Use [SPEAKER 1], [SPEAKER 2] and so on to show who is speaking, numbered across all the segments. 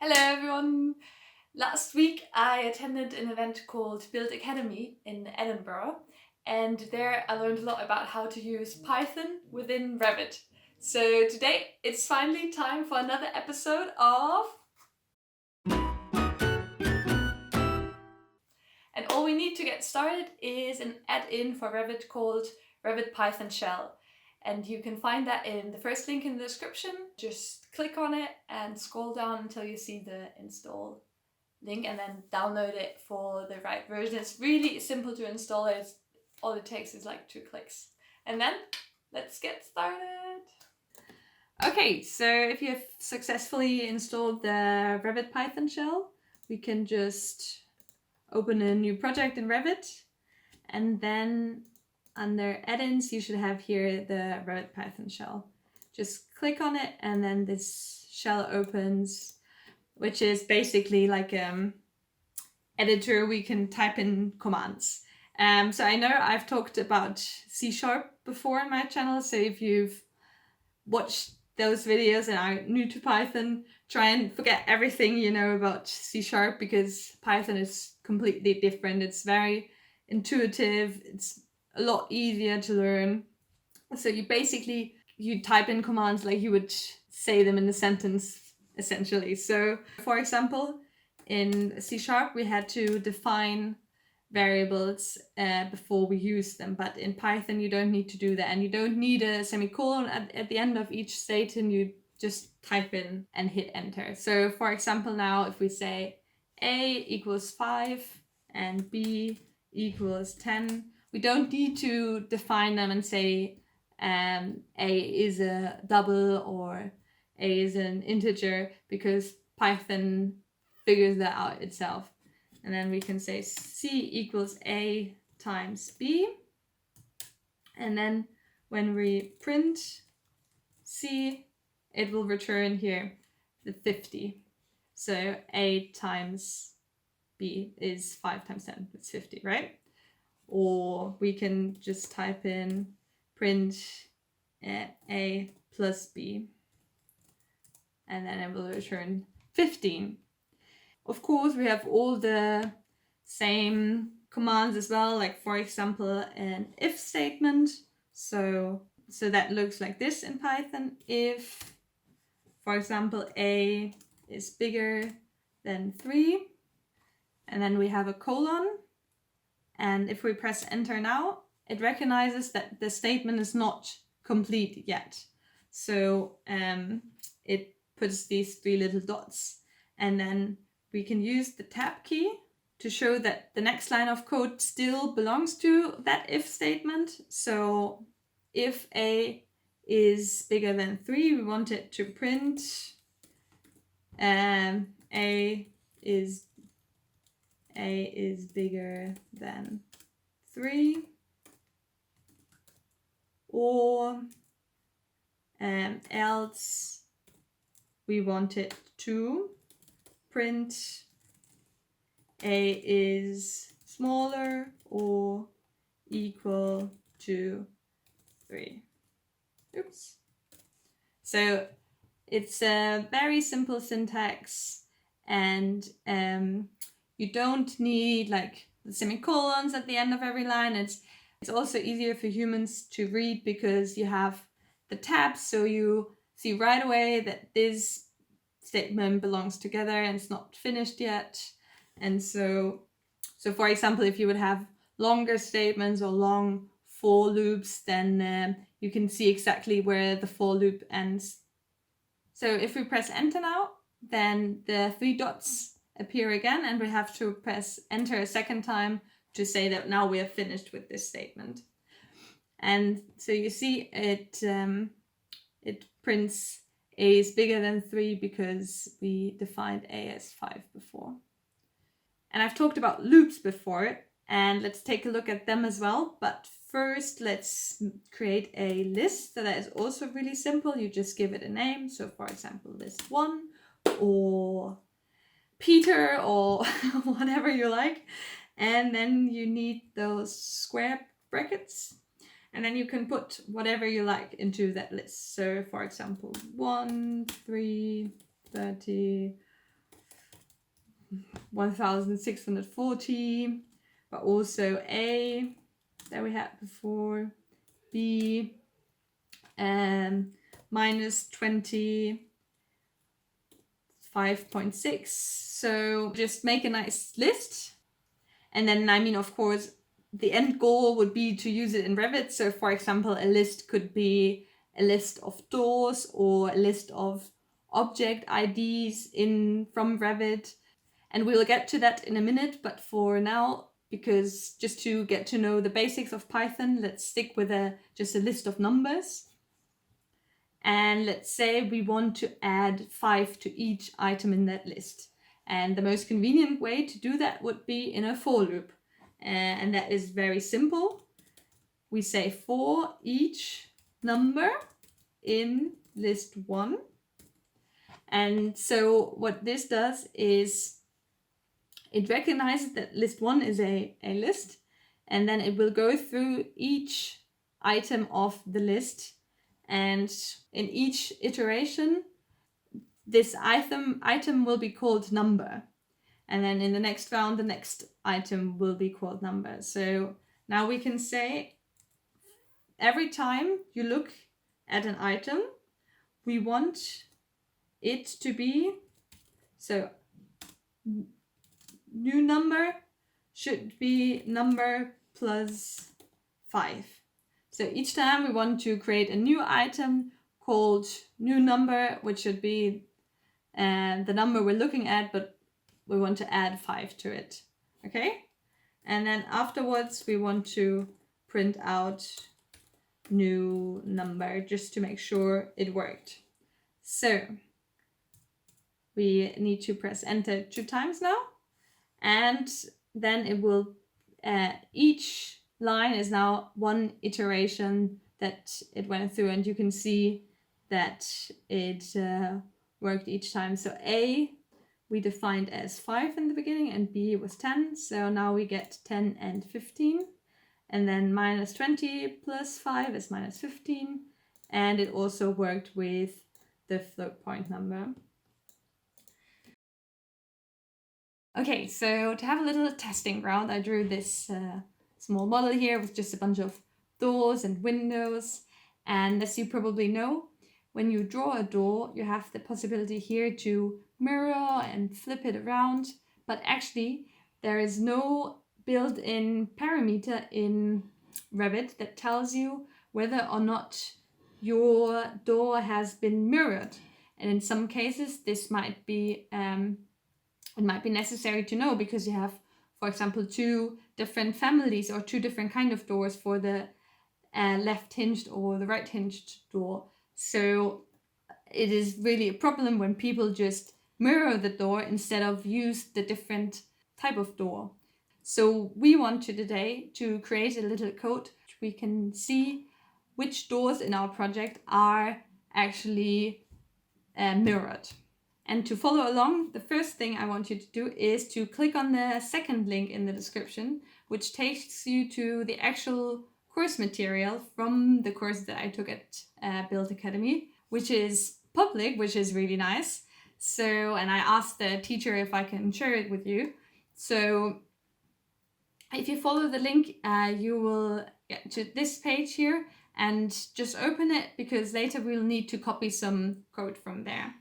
[SPEAKER 1] Hello everyone! Last week I attended an event called Build Academy in Edinburgh, and there I learned a lot about how to use Python within Revit. So today it's finally time for another episode of... And all we need to get started is an add-in for Revit called RevitPythonShell. And you can find that in the first link in the description. Just click on it and scroll down until you see the install link and then download it for the right version. It's really simple to install it. All it takes is like 2 clicks. And then let's get started. Okay, so if you have successfully installed the RevitPythonShell, we can just open a new project in Revit, and then under add-ins you should have here the RevitPythonShell. Just click on it and then this shell opens, which is basically like editor we can type in commands. So I know I've talked about C# before in my channel, so if you've watched those videos and are new to Python, try and forget everything you know about C# because Python is completely different. It's very intuitive, it's a lot easier to learn. So you type in commands like you would say them in a sentence, essentially. So for example, in C# we had to define variables before we use them, but in Python you don't need to do that, and you don't need a semicolon at the end of each statement. You just type in and hit enter. So for example, now if we say A equals 5 and B equals 10, we don't need to define them and say A is a double or A is an integer, because Python figures that out itself. And then we can say C equals A times B. And then when we print C, it will return here the 50. So A times B is 5 times 10, it's 50, right? Or we can just type in print A plus B, and then it will return 15. Of course, we have all the same commands as well, like for example, an if statement. So that looks like this in Python. If, for example, A is bigger than 3, and then we have a colon, and if we press enter now, it recognizes that the statement is not complete yet. So it puts these 3 little dots, and then we can use the tab key to show that the next line of code still belongs to that if statement. So if A is bigger than 3, we want it to print A is bigger than 3, or else we want it to print A is smaller or equal to 3. Oops. So it's a very simple syntax, and you don't need like the semicolons at the end of every line. It's also easier for humans to read because you have the tabs, so you see right away that this statement belongs together and it's not finished yet. And so for example, if you would have longer statements or long for loops, then you can see exactly where the for loop ends. So if we press enter now, then the 3 dots appear again, and we have to press enter a second time to say that now we are finished with this statement. And so you see it prints A is bigger than 3 because we defined A as 5 before. And I've talked about loops before, and let's take a loop at them as well. But first, let's create a list. So that is also really simple. You just give it a name. So for example, list 1 or Peter or whatever you like. And then you need those square brackets. And then you can put whatever you like into that list. So for example, 1, 3, 30, 1640, but also A that we had before, B, minus 25.6. So just make a nice list. And then, I mean, of course, the end goal would be to use it in Revit. So for example, a list could be a list of doors or a list of object IDs from Revit. And we'll get to that in a minute, but for now, because just to get to know the basics of Python, let's stick with just a list of numbers. And let's say we want to add 5 to each item in that list. And the most convenient way to do that would be in a for loop. And that is very simple. We say for each number in list 1. And so what this does is it recognizes that list 1 is a list, and then it will go through each item of the list. And in each iteration, this item will be called number. And then in the next round, the next item will be called number. So now we can say every time you look at an item, we want it to be, so new number should be number plus 5. So each time we want to create a new item called new number, which should be the number we're looking at, but we want to add 5 to it. Okay? And then afterwards we want to print out new number just to make sure it worked. So we need to press enter 2 times now, and then it will each line is now one iteration that it went through, and you can see that it worked each time. So A we defined as 5 in the beginning and B was 10, so now we get 10 and 15, and then minus 20 plus 5 is minus 15, and it also worked with the float point number. Okay, so to have a little testing ground, I drew this small model here with just a bunch of doors and windows. And as you probably know, when you draw a door, you have the possibility here to mirror and flip it around. But actually, there is no built-in parameter in Revit that tells you whether or not your door has been mirrored. And in some cases, this might be it might be necessary to know, because you have, for example, 2 different families or 2 different kind of doors for the left hinged or the right hinged door. So it is really a problem when people just mirror the door instead of use the different type of door. So we want today to create a little code we can see which doors in our project are actually mirrored. And to follow along, the first thing I want you to do is to click on the second link in the description, which takes you to the actual course material from the course that I took at Build Academy, which is public, which is really nice. So, and I asked the teacher if I can share it with you. So if you follow the link, you will get to this page here, and just open it, because later we'll need to copy some code from there.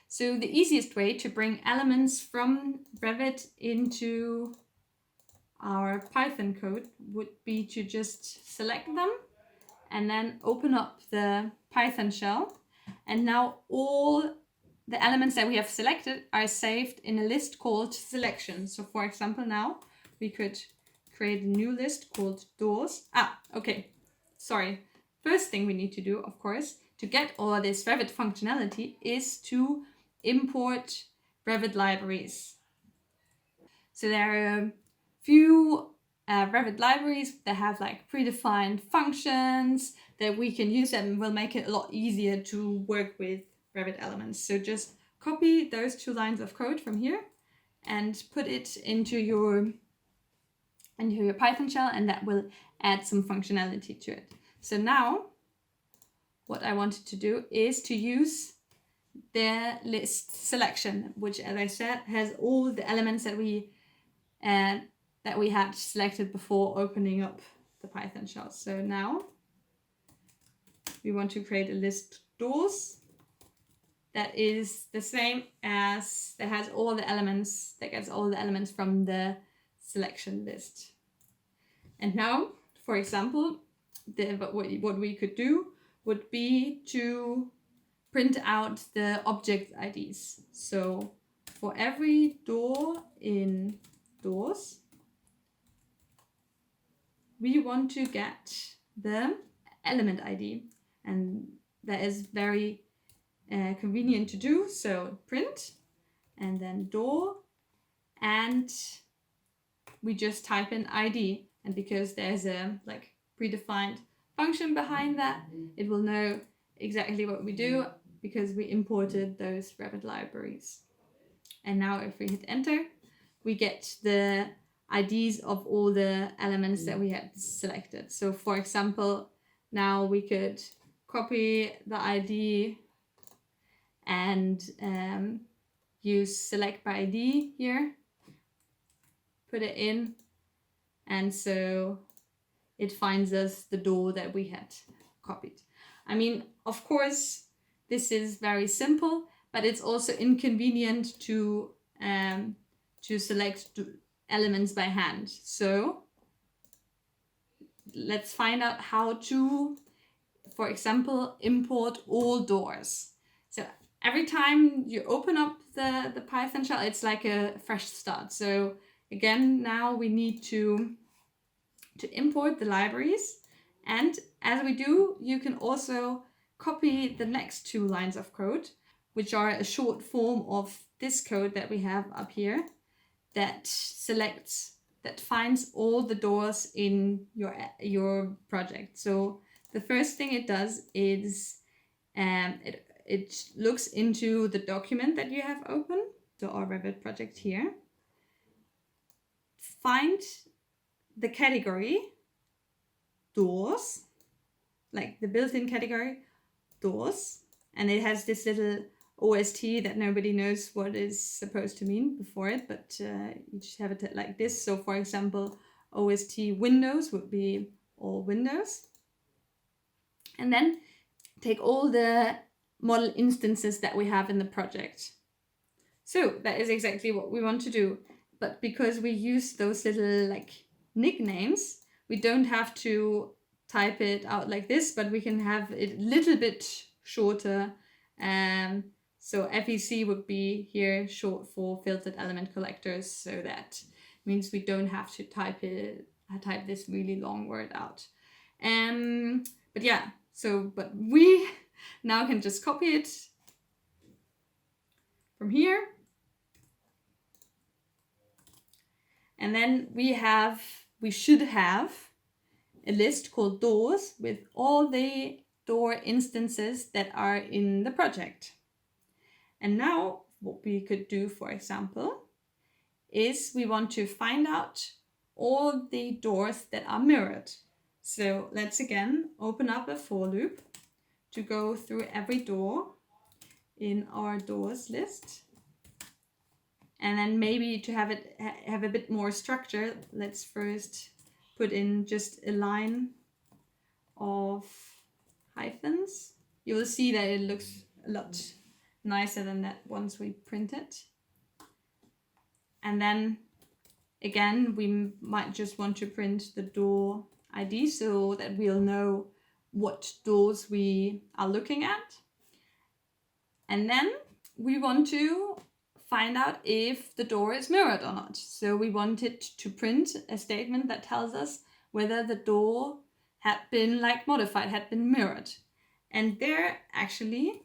[SPEAKER 1] So the easiest way to bring elements from Revit into our Python code would be to just select them and then open up the Python shell. And now all the elements that we have selected are saved in a list called selection. So for example, now we could create a new list called doors. Okay, sorry. First thing we need to do, of course, to get all this Revit functionality is to import Revit libraries. So there are a few Revit libraries that have like predefined functions that we can use, and will make it a lot easier to work with Revit elements. So just copy those 2 lines of code from here and put it into your Python shell, and that will add some functionality to it. So now what I wanted to do is to use
[SPEAKER 2] the list selection, which, as I said, has all the elements that we had selected before opening up the Python shell. So now we want to create a list doors that is the same as, that has all the elements, that gets all the elements from the selection list. And now, for example, what we could do would be to print out the object IDs. So for every door in doors, we want to get the element ID, and that is very convenient to do. So print and then door, and we just type in ID, and because there's a like predefined function behind that, it will know exactly what we do because we imported those Revit libraries. And now if we hit enter, we get the IDs of all the elements that we had selected. So for example, now we could copy the ID and use select by ID here, put it in, and so it finds us the door that we had copied. I mean, of course, this is very simple, but it's also inconvenient to select elements by hand. So let's find out how to, for example, import all doors. So every time you open up the Python shell, it's like a fresh start. So again, now we need to import the libraries. And as we do, you can also copy the next 2 lines of code, which are a short form of this code that we have up here, that finds all the doors in your project. So the first thing it does is it looks into the document that you have open, so our Revit project here, find the category doors, like the built-in category doors, and it has this little OST that nobody knows what is supposed to mean before it, but you just have it like this. So for example, OST windows would be all windows. And then take all the model instances that we have in the project. So that is exactly what we want to do. But because we use those little like nicknames, we don't have to type it out like this, but we can have it a little bit shorter. So FEC would be here short for filtered element collectors. So that means we don't have to type this really long word out. But yeah, but we now can just copy it from here. And then we should have a list called doors with all the door instances that are in the project. And now what we could do, for example, is we want to find out all the doors that are mirrored. So let's again open up a for loop to go through every door in our doors list. And then maybe to have a bit more structure, let's first put in just a line of hyphens. You will see that it looks a lot nicer than that once we print it. And then again, we might just want to print the door ID so that we'll know what doors we are looking at. And then we want to find out if the door is mirrored or not. So we want it to print a statement that tells us whether the door had been modified, had been mirrored. And there actually,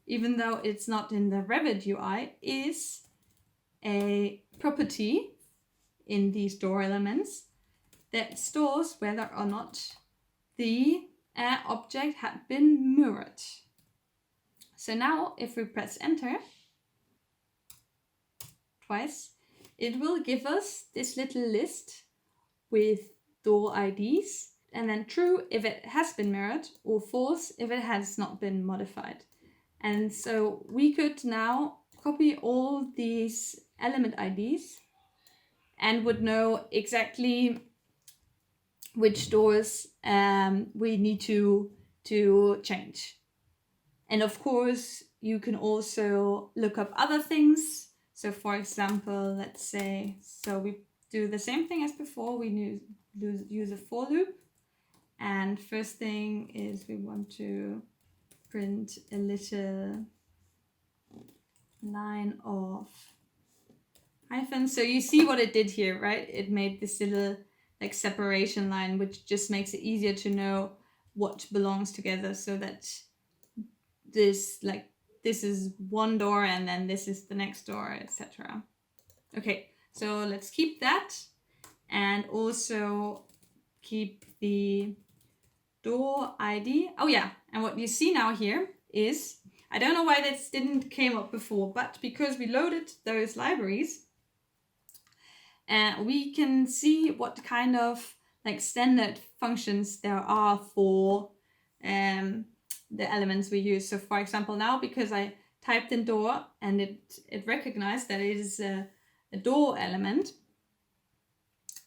[SPEAKER 2] even though it's not in the Revit UI, is a property in these door elements that stores whether or not the object had been mirrored. So now if we press enter twice, it will give us this little list with door IDs, and then true if it has been mirrored or false if it has not been modified. And so we could now copy all these element IDs and would know exactly which doors we need to change. And of course, you can also look up other things. So for example, let's say, so we do the same thing as before. We use a for loop. And first thing is we want to print a little line of hyphen. So you see what it did here, right? It made this little like separation line, which just makes it easier to know what belongs together, so that this is one door and then this is the next door, etc. Okay, so let's keep that and also keep the door ID. Oh yeah, and what you see now here is, I don't know why this didn't came up before, but because we loaded those libraries, we can see what kind of like standard functions there are for the elements we use. So for example, now because I typed in door and it recognized that it is a door element,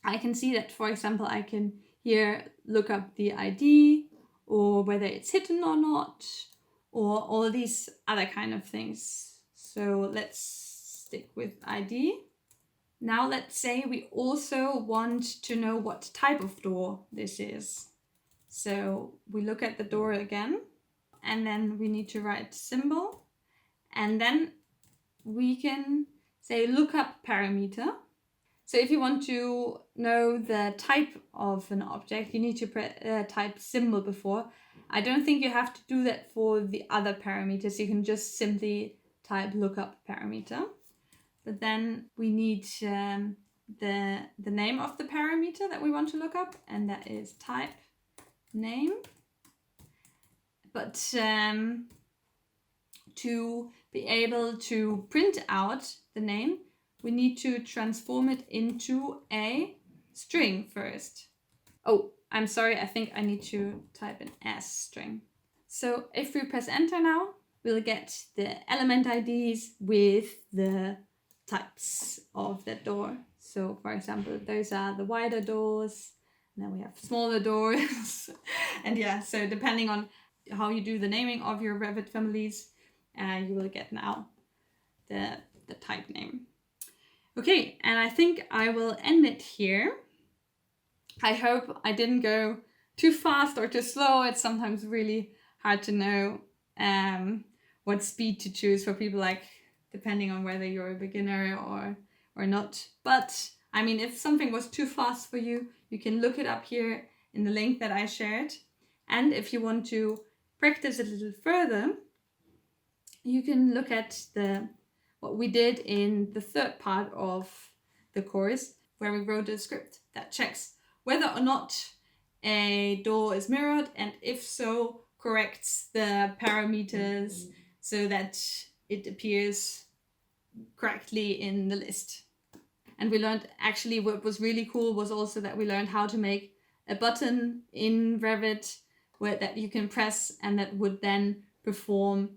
[SPEAKER 2] I can see that, for example, I can here look up the ID or whether it's hidden or not, or all these other kind of things. So let's stick with ID. Now let's say we also want to know what type of door this is. So we look at the door again, and then we need to write symbol, and then we can say lookup parameter. So if you want to know the type of an object, you need to type symbol before. I don't think you have to do that for the other parameters. You can just simply type lookup parameter. But then we need the name of the parameter that we want to look up, and that is type name. But to be able to print out the name, we need to transform it into a string first. Oh, I'm sorry, I think I need to type an S string. So if we press enter now, we'll get the element IDs with the types of that door. So for example, those are the wider doors, and then we have smaller doors. And yeah, so depending on how you do the naming of your Revit families, you will get now the type name. Okay, and I think I will end it here. I hope I didn't go too fast or too slow. It's sometimes really hard to know what speed to choose for people, like depending on whether you're a beginner or not. But I mean, if something was too fast for you, you can look it up here in the link that I shared. And if you want to practice it a little further, you can look at what we did in the third part of the course, where we wrote a script that checks whether or not a door is mirrored, and if so, corrects the parameters so that it appears correctly in the list. And we learned, actually what was really cool was also that we learned how to make a button in Revit that you can press, and that would then perform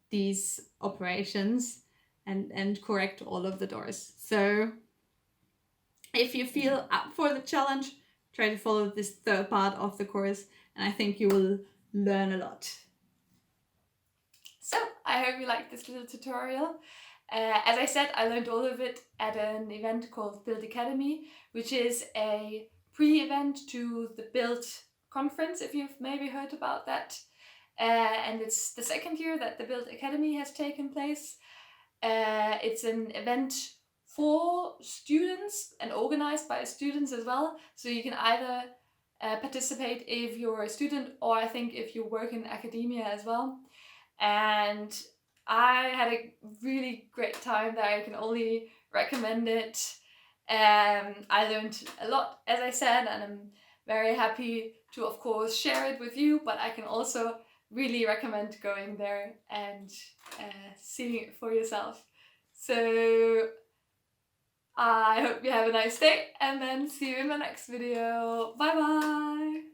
[SPEAKER 2] these operations and correct all of the doors. So if you feel up for the challenge, try to follow this third part of the course, and I think you will learn a lot.
[SPEAKER 1] So I hope you liked this little tutorial. As I said, I learned all of it at an event called Build Academy, which is a pre-event to the Build conference, if you've maybe heard about that. And it's the second year that the Build Academy has taken place. It's an event for students and organized by students as well. So you can either participate if you're a student, or I think if you work in academia as well. And I had a really great time there. I can only recommend it. I learned a lot, as I said, and I'm very happy to, of course, share it with you, but I can also really recommend going there and seeing it for yourself. So I hope you have a nice day, and then see you in the next video. Bye bye!